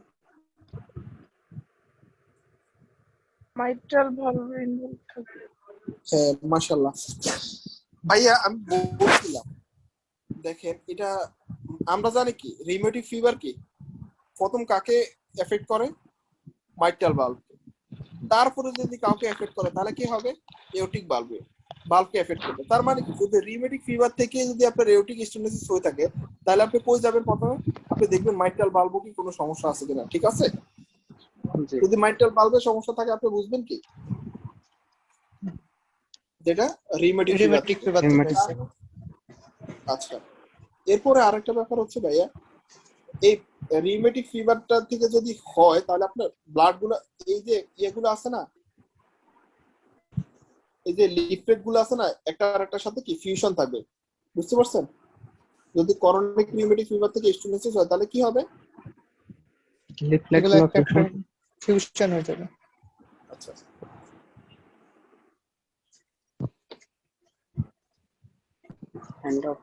মাইট্রাল ভালভ ইনভলভ থাকে। হ্যাঁ, মাশাআল্লাহ ভাইয়া। আমি বলছিলাম দেখেন এটা আমরা জানি কি রিউমেটিক ফিভার কি প্রথম কাকে এফেক্ট করে? Mitral bulb. তারপরে যদি কাউকে এফেক্ট করে তাহলে কি হবে? এওটিক বাল্বকে এফেক্ট করবে। তার মানে কি যদি রিউমেটিক ফিভার থেকে যদি আপনার এওটিক স্টেনোসিস হয়ে থাকে তাহলে আপনি কই যাবেন? প্রথমে আপনি দেখবেন মাইট্রাল বাল্ব কি কোনো সমস্যা আছে কিনা। ঠিক আছে? জি। যদি মাইট্রাল বাল্বের সমস্যা থাকে আপনি বুঝবেন কি যেটা রিউমেটিক রিউমেটিক ফিভার Rheumatic থেকে। আচ্ছা, এরপরে আরেকটা ব্যাপার হচ্ছে ভাইয়া এই রিউমেটিক ফিভারটা থেকে যদি হয় তাহলে আপনার ব্লাড গুলো এই যে ইয়েগুলো আছে না, এই যে লিফলেট গুলো আছে না, একটা আর একটার সাথে কি ফিউশন থাকবে। বুঝতে পারছেন? যদি করনিক রিউমেটিক ফিভার থেকে স্টেনোসিস হয় তাহলে কি হবে? লিফলেট এগুলো গুলো একটা ফিউশন হয়ে যাবে। আচ্ছা, হ্যান্ড অফ।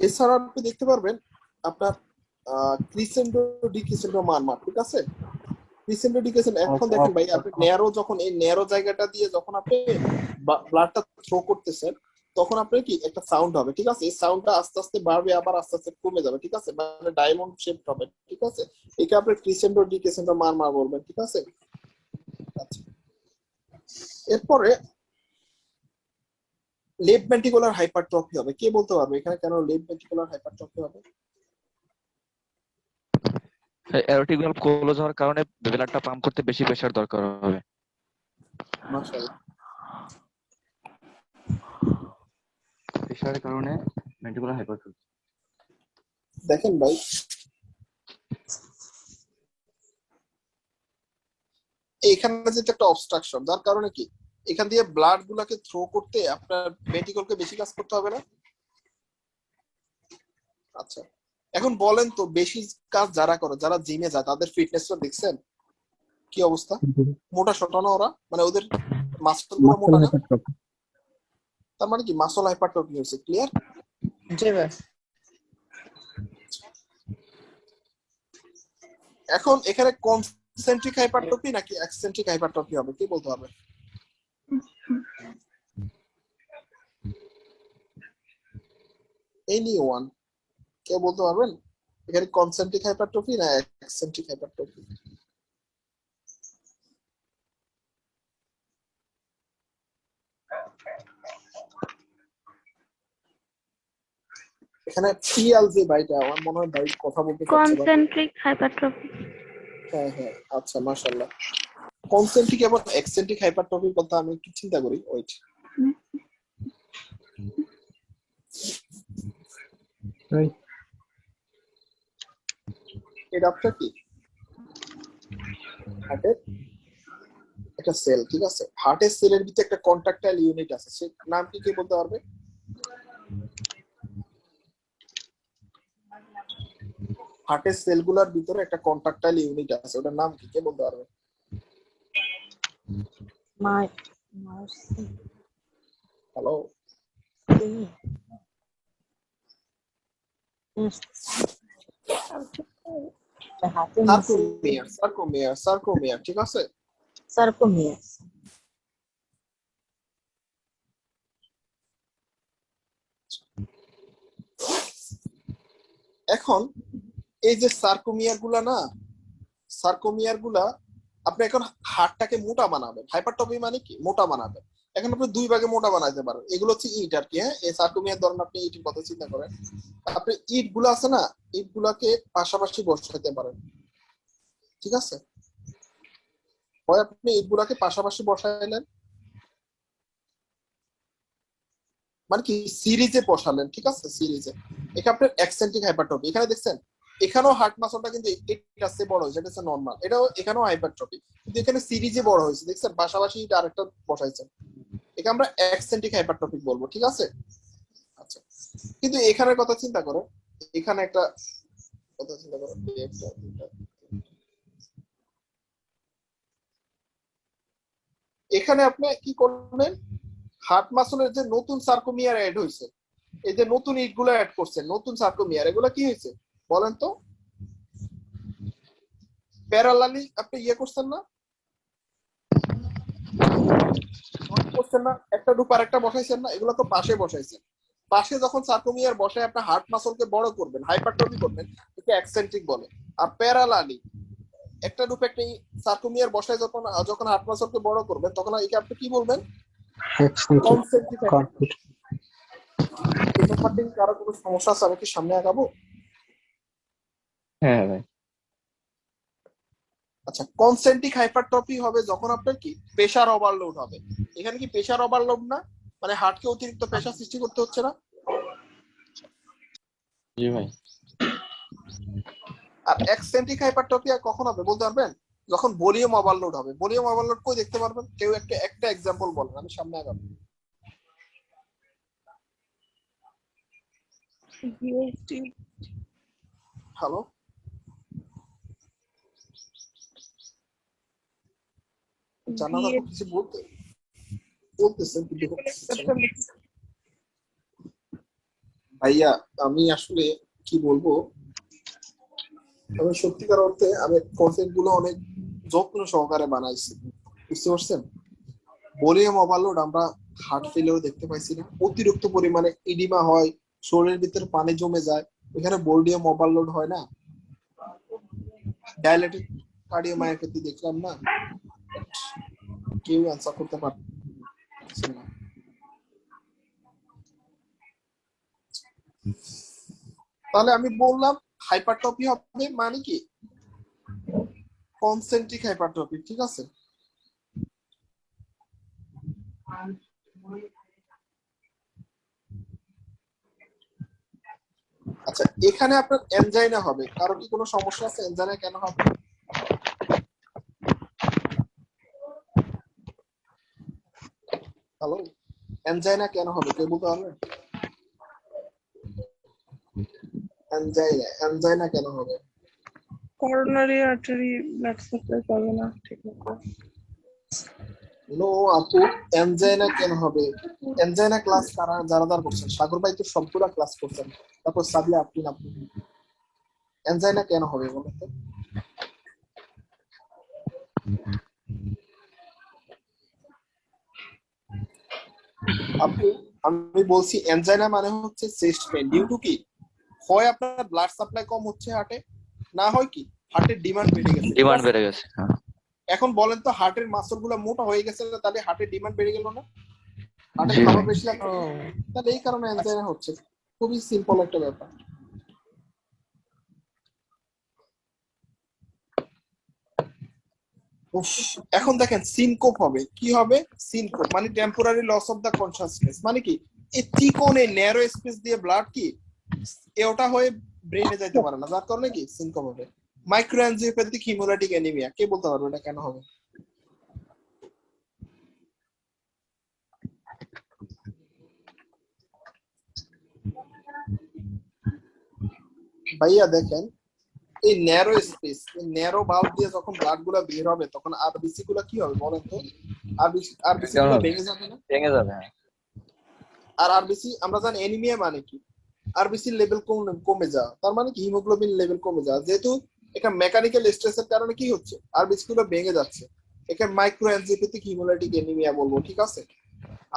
এছাড়া আপনি দেখতে পারবেন আপনার ক্রিসেন্ডো ডিক্রিসেন্ডো মান। ঠিক আছে? ক্রিসেন্ডো ডিক্রিসেন্ডো এখন দেখেন ভাই আপনি ন্যারো যখন এই ন্যারো জায়গাটা দিয়ে যখন আপনি ব্লাডটা থ্রো করতেছেন তখন আপনার কি একটা সাউন্ড হবে। ঠিক আছে? এই সাউন্ডটা আস্তে আস্তে বাড়বে আবার আস্তে আস্তে কমে যাবে। ঠিক আছে? মানে ডায়মন্ড শেপ হবে। ঠিক আছে? একে আপনি ক্রিসেন্ডো ডিক্রিসেন্ডো মান বলবেন। ঠিক আছে? আচ্ছা, এরপরে লেফট ভেন্ট্রিকুলার হাইপারট্রফি হবে। কে বলতে পারবে এখানে কেন লেফট ভেন্ট্রিকুলার হাইপারট্রফি হবে? এরোটিক ভালভ ক্লোজ হওয়ার কারণে ব্লাডটা পাম্প করতে বেশি প্রেসার দরকার হবে। মাশাআল্লাহ, প্রেসারের কারণে ভেন্ট্রিকুলার হাইপারট্রফি। দেখেন ভাই এখানে যেটা একটা অবস্ট্রাকশন যার কারণে কি এখান দিয়ে ব্লাড গুলাকে থ্রো করতে আপনার ভেন্ট্রিকলকে বেশি কাজ করতে হবে না? আচ্ছা, এখন বলেন তো বেশি কাজ যারা করে, যারা জিমে যায় তাদের ফিটনেসটা দেখছেন কি অবস্থা? মোটা সোটা না ওরা, মানে ওদের মাসল গুলো মোটা না। তার মানে কি মাসল হাইপারট্রফি হয়েছে। ক্লিয়ার? জি ভাই। এখন এখানে কনসেন্ট্রিক হাইপারট্রফি নাকি এক্সেন্ট্রিক হাইপারট্রফি হবে কি বলতে হবে? এনিওয়ান কেউ বলতে পারবেন এখানে কনসেন্ট্রিক হাইপারট্রফি না এক্সেন্ট্রিক হাইপারট্রফি? এখানে পিএল যে ভাইটা আমার মনে হয় ভাই কথা বলতে চাচ্ছে বা কনসেন্ট্রিক হাইপারট্রফি। হ্যাঁ হ্যাঁ আচ্ছা মাশাআল্লাহ। কনসেন্ট্রিক এবং এক্সেন্ট্রিক হাইপারট্রফির কথা আমি একটু চিন্তা করি। Wait, Right. এটা আপনার কি হার্টের একটা সেল, ঠিক আছে? হার্টের সেলের ভিতরে একটা কন্ট্রাক্টাইল ইউনিট আছে, সে নাম কি কে বলতে পারবে? হার্টের সেলগুলোর ভিতরে একটা কন্ট্রাক্টাইল ইউনিট আছে, ওটার নাম কি কে বলতে পারবে? হ্যালো, সার্কোমিয়ার সার্কোমিয়ার সার্কোমিয়ার, ঠিক আছে? sarcomere. এখন এই যে সার্কোমিয়ার গুলা না, সার্কোমিয়ার গুলা আপনি এখন হাড়টাকে মোটা বানাবেন। হাইপারট্রফি মানে কি? মোটা বানাবেন। এখন আপনি দুই ভাগে মোটা বানাইতে পারেন। এগুলো হচ্ছে ইট আর কি। হ্যাঁ, এই সার্কোমিয়ার ধরেন আপনি ইটের কথা চিন্তা করেন, আপনি ইট গুলো আছে না, ইট গুলাকে পাশাপাশি বসাইতে পারেন, ঠিক আছে? হয় আপনি ইট গুলাকে পাশাপাশি বসাইলেন, মানে কি সিরিজে বসালেন, ঠিক আছে? সিরিজে এখানে আপনার এক্সেন্ট্রিক হাইপারট্রফি। এখানে দেখছেন এখানেও হার্ট মাসলটা কিন্তু এটা সে বড় হয়েছে, এটা হচ্ছে নরমাল, এটাও এখানেও হাইপারট্রফি, কিন্তু এখানে সিরিজে বড় হয়েছে, দেখছেন? পাশাপাশি এটা আরেকটা বসাইছেন, একে আমরা এক্সেন্ট্রিক হাইপারট্রফি বলবো, ঠিক আছে? আচ্ছা, কিন্তু এখানের কথা চিন্তা করো, এখানে একটা কথা চিন্তা করো, এখানে আপনি কি করলেন? হার্ট মাসলের যে নতুন সার্কোমিয়ার অ্যাড হয়েছে, এই যে নতুন ইটগুলো অ্যাড করছেন, নতুন সার্কোমিয়ার, এগুলো কি হয়েছে বলেন তো? প্যারালালি আপনি ইয়ে করছেন না, করছেন না, একটা ডুপ আর একটা বসাইছেন না, এগুলো তো পাশে বসাইছেন। পাশে যখন সার্কোমিয়ার বসায় আপনার হার্ট মাসলকে বড় করবেন, হাইপারট্রফি করবেন, একে এক্সেন্ট্রিক বলে। আর প্যারালালি একটা ডুপ একটা সার্কোমিয়ার বসায় যখন যখন হার্ট মাসলকে বড় করবেন, তখন একে আপনি কি বলবেন? Eccentric. কনসেন্ট্রিক। Concentric. এই ব্যাপারটা কি কারো কোনো সমস্যা আছে? আমি কি সামনে আগাবো? হ্যাঁ ভাই। আচ্ছা, কনসেন্ট্রিক হাইপারট্রফি হবে যখন আপনার কি প্রেসার ওভারলোড হবে। এখানে কি প্রেসার ওভারলোড না, মানে হার্টকে অতিরিক্ত প্রেসার সৃষ্টি করতে হচ্ছে না? জি ভাই। আর এক্সেন্ট্রিক হাইপারট্রফি কখন হবে বলতে পারবেন? যখন ভলিউম ওভারলোড হবে। ভলিউম ওভারলোড কই দেখতে পারবেন? কেউ একটা এক্সাম্পল বলেন, আমি সামনে আগাবো। হ্যালো, জানা যাবে কিছু বলতেছেন কিন্তু ভাইয়া, আমি আসলে কি বলবো, আমি সত্যিকার অর্থে আমি কনসেপ্ট গুলো অনেক যত্ন সহকারে বানাইছি, বুঝতে পারছেন? ভলিউম ওভারলোড আমরা হার্ট ফেলেও দেখতে পাইছি না, অতিরিক্ত পরিমাণে ইডিমা হয়, শরীরের ভিতরে পানি জমে যায়, এখানে ভলিউম ওভারলোড হয় না। ডায়ালেটিক কার্ডিওমায়োপ্যাথি দেখলাম না, কেউ অ্যান্সার করতে পারছে না। তাহলে আমি বললাম হাইপারট্রফি হবে মানে কি কনসেন্ট্রিক হাইপারট্রফি, ঠিক আছে? আচ্ছা, এখানে আপনার এনজাইনা হবে, কারো কি কোনো সমস্যা আছে? এনজাইনা কেন হবে? হ্যালো, এনজাইনা কেন হবে কেউ বলতে পারবেন? এনজাইনা কেন হবে? করোনারি আর্টারি ব্লাড সাপ্লাই পাবে না ঠিকমতো। নো আপু, এনজাইনা কেন হবে? এনজাইনা ক্লাস যারা করছেন, সাগর ভাই তো সবগুলা ক্লাস করছেন, তারপর সাবিয়া আপনি এনজাইনা কেন হবে বলেন তো? আপু আমি বলছি এনজাইনা মানে হচ্ছে চেস্ট পেইন ডিউ টু কি, হয় আপনার ব্লাড সাপ্লাই কম হচ্ছে হার্টে, না হয় কি হার্টের ডিমান্ড বেড়ে গেছে। ডিমান্ড বেড়ে গেছে। এখন বলেন তো, হার্টের মাসল গুলো মোটা হয়ে গেছে, তাহলে হার্টের ডিমান্ড বেড়ে গেল না? হার্টের জি খাবার ভাই। বেশি লাগবে, তাহলে এই কারণে এনজাইনা হচ্ছে। খুবই সিম্পল একটা ব্যাপার। উফ, এখন দেখেন সিনকোপ হবে, কি হবে সিনকোপ মানে temporary loss of the consciousness, মানে কি এই চিকন এই ন্যারো স্পেস দিয়ে ব্লাড কি ওটা হয়ে ব্রেনে যাইতে পারে না, যার কারণে কি সিনকোপ হবে। মাইক্রোএনজিওপ্যাথিক হিমোলাইটিক অ্যানিমিয়া, কে বলতে পারবে এটা কেন হবে? ভাইয়া দেখেন এই ন্যারো স্পেস, এই ন্যারো ভালভ দিয়ে যখন ব্লাড গুলা বের হবে তখন আরবিসি গুলা কি হবে বলেন তো? আরবিসি গুলো ভেঙে যাবে না? ভেঙে যাবে, হ্যাঁ। আর আরবিসি আমরা জানি অ্যানিমিয়া মানে কি, আরবিসি লেভেল কমে যাওয়া, তার মানে কি হিমোগ্লোবিন লেভেল কমে যাওয়া। যেহেতু এটা মেকানিক্যাল স্ট্রেসের কারণে কি হচ্ছে, আরবিসি গুলো ভেঙে যাচ্ছে, একে মাইক্রোএনজিওপ্যাথিক হিমোলাইটিক অ্যানিমিয়া বলবো, ঠিক আছে?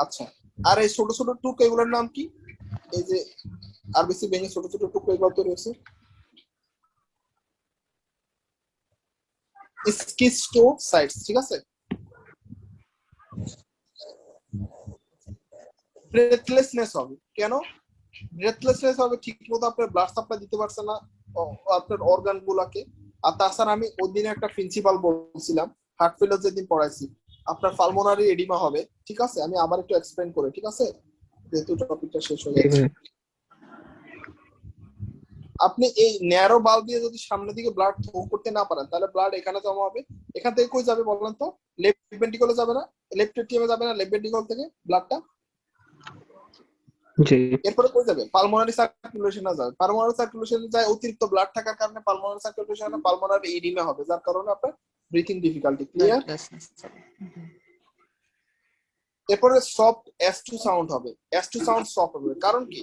আচ্ছা, আর এই ছোট ছোট টুকরো এগুলোর নাম কি? এই যে আরবিসি ভেঙে ছোট ছোট টুকরো এগুলো তৈরি হয়েছে, স্কিস্টোসাইটস, ঠিক আছে? ব্রেথলেসনেস হবে, কেন ব্রেথলেসনেস হবে? ঠিক মতো আপনার ব্লাড সাপ্লাই দিতে পারছে না আপনার অর্গান গুলাকে। আর তাছাড়া আমি ওই দিনে একটা প্রিন্সিপাল বলছিলাম হার্ট ফেলিওর যেদিন পড়াইছি, আপনার পালমোনারি এডিমা হবে, ঠিক আছে? আমি আবার একটু এক্সপ্লেইন করে, ঠিক আছে, যেহেতু টপিকটা শেষ হয়ে যাচ্ছে। আপনি এই ন্যারো বাল্ব দিয়ে যদি সামনের দিকে ব্লাড থ্রো করতে না পারেন তাহলে ব্লাড এখানে জমা হবে, এখান থেকে কই যাবে বলেন তো? লেফট ভেন্ট্রিকলে যাবে না? লেফট এটিএমে যাবে না লেফট ভেন্ট্রিকল থেকে ব্লাডটা? জি এরপরে কই যাবে? পালমোনারি সার্কুলেশনে যাবে। পালমোনারি সার্কুলেশনে যায় অতিরিক্ত ব্লাড থাকার কারণে পালমোনারি সার্কুলেশনে পালমোনারি এডিমা হবে, যার কারণে আপনার ব্রিথিং ডিফিকাল্টি। ক্লিয়ার? এরপরে সফট S2 সাউন্ড হবে, S2 সাউন্ড সফট হবে, কারণ কি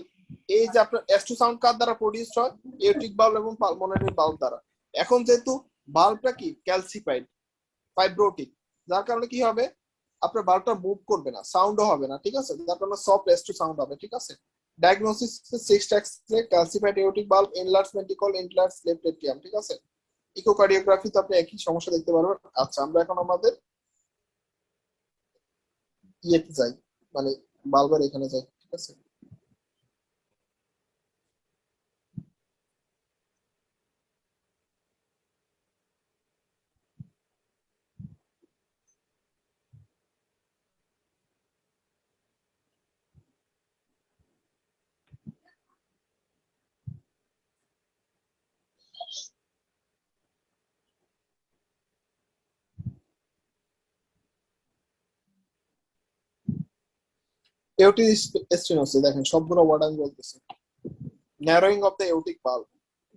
এই যে আপনার S2 সাউন্ড কার দ্বারা প্রডিউসড হয়? এওটিক বাল্ব এবং পালমোনারি বাল্ব দ্বারা। এখন যেহেতু বাল্বটা কি ক্যালসিফাইড ফাইব্রোটিক, যার কারণে কি হবে আপনার বাল্বটা মুভ করবে না, সাউন্ডও হবে না, ঠিক আছে? যার কারণে সফট S2 সাউন্ড হবে, ঠিক আছে? Diagnosis 6 X ray calcified aortic bulb, enlarge ventricle, enlarge left atrium, ঠিক আছে? ইকোকার্ডিওগ্রাফিতে আপনি একই সমস্যা দেখতে পারবেন। আচ্ছা, আমরা এখন আমাদের ইয়েতে যাই, মানে বাল্বের এখানে যাই, ঠিক আছে? এওটিক স্টেনোসিস দেখেন সবগুলো ওয়ার্ড আমি বলতেছি। narrowing of the aortic valve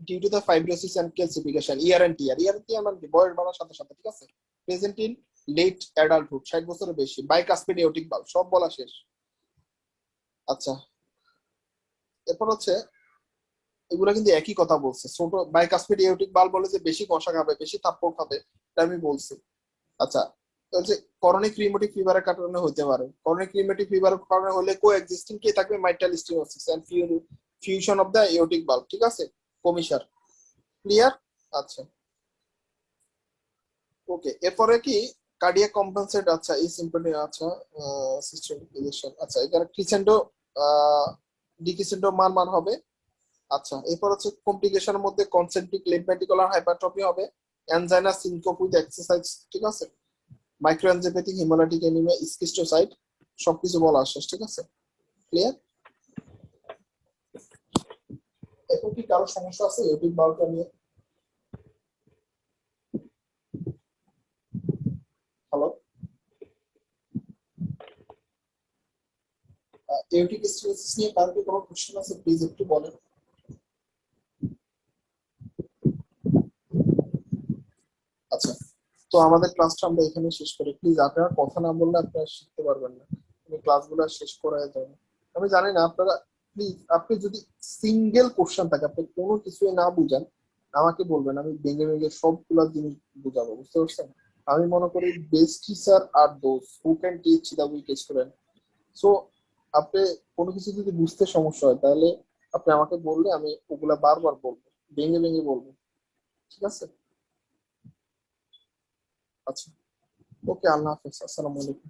due to the fibrosis and calcification, ER and TR, ER and TR মানে বয়স বাড়ার সাথে সাথে, ঠিক আছে? প্রেজেন্ট ইন লেট অ্যাডাল্টহুড, 60 বছরের বেশি, বাইকাসপিড এওটিক ভালভ, সব বলা শেষ। আচ্ছা, এরপর হচ্ছে এগুলো কিন্তু একই কথা বলছে, ছোট বাইকাসপিড এওটিক ভালভ বলে যে বেশি কষা খাবে, বেশি থাপ্পড় খাবে, এটা আমি বলছি। আচ্ছা, যে করনিক রিউমেটিক ফিভারের কারণে হতে পারে, করনিক রিউমেটিক ফিভারের কারণে হলে কো এক্সিস্টিং কে থাকবে? Mitral stenosis and fusion of the aortic valve, ঠিক আছে? কমিশার। ক্লিয়ার? আচ্ছা, ওকে। এরপরে কি কার্ডিয়াক কম্পেনসেট, আচ্ছা এই সিম্পলি, আচ্ছা সিস্টেমিক ইলেকশন, আচ্ছা এখানে ক্রিসেন্ডো ডিক্রিসেন্ডো মান হবে। আচ্ছা, এরপর হচ্ছে কমপ্লিকেশনের মধ্যে কনসেন্ট্রিক লিম্ফ্যাটিকুলার হাইপারট্রফি হবে, অ্যানজাইনা সিনকোপ উইথ এক্সারসাইজ, ঠিক আছে? মাইক্রোএনজিওপ্যাথিক হিমোলাইটিক অ্যানিমিয়া, স্কিস্টোসাইট, সবকিছু বলা শেষ, ঠিক আছে? ক্লিয়ার? এরপর কি কারো সমস্যা আছে এওটিক ভালভটা নিয়ে? হ্যালো, এওটিক স্টেনোসিস নিয়ে কারো কি কোনো কোশ্চেন আছে প্লিজ একটু বলেন। আচ্ছা, তো আমাদের ক্লাসটা আমরা এখানে শেষ করি। প্লিজ আপনারা কথা না বললে আপনারা শিখতে পারবেন না, আমি ক্লাসগুলো শেষ করাই যাবো। আমি জানি না আপনারা, প্লিজ আপনি যদি সিঙ্গেল কোশ্চেন থাকে, আপনি কোনো কিছুই না বুঝেন আমাকে বলবেন, আমি ভেঙে ভেঙে সবগুলো জিনিস বুঝাবো, বুঝতে পারছেন? আমি মনে করি best teacher are those who can teach the weak student. So আপনি কোনো কিছু যদি বুঝতে সমস্যা হয় তাহলে আপনি আমাকে বললে আমি ওগুলা বারবার বলবো, ভেঙে ভেঙে বলবো, ঠিক আছে? আচ্ছা, ওকে, আল্লাহ হাফেজ, আসসালামু আলাইকুম।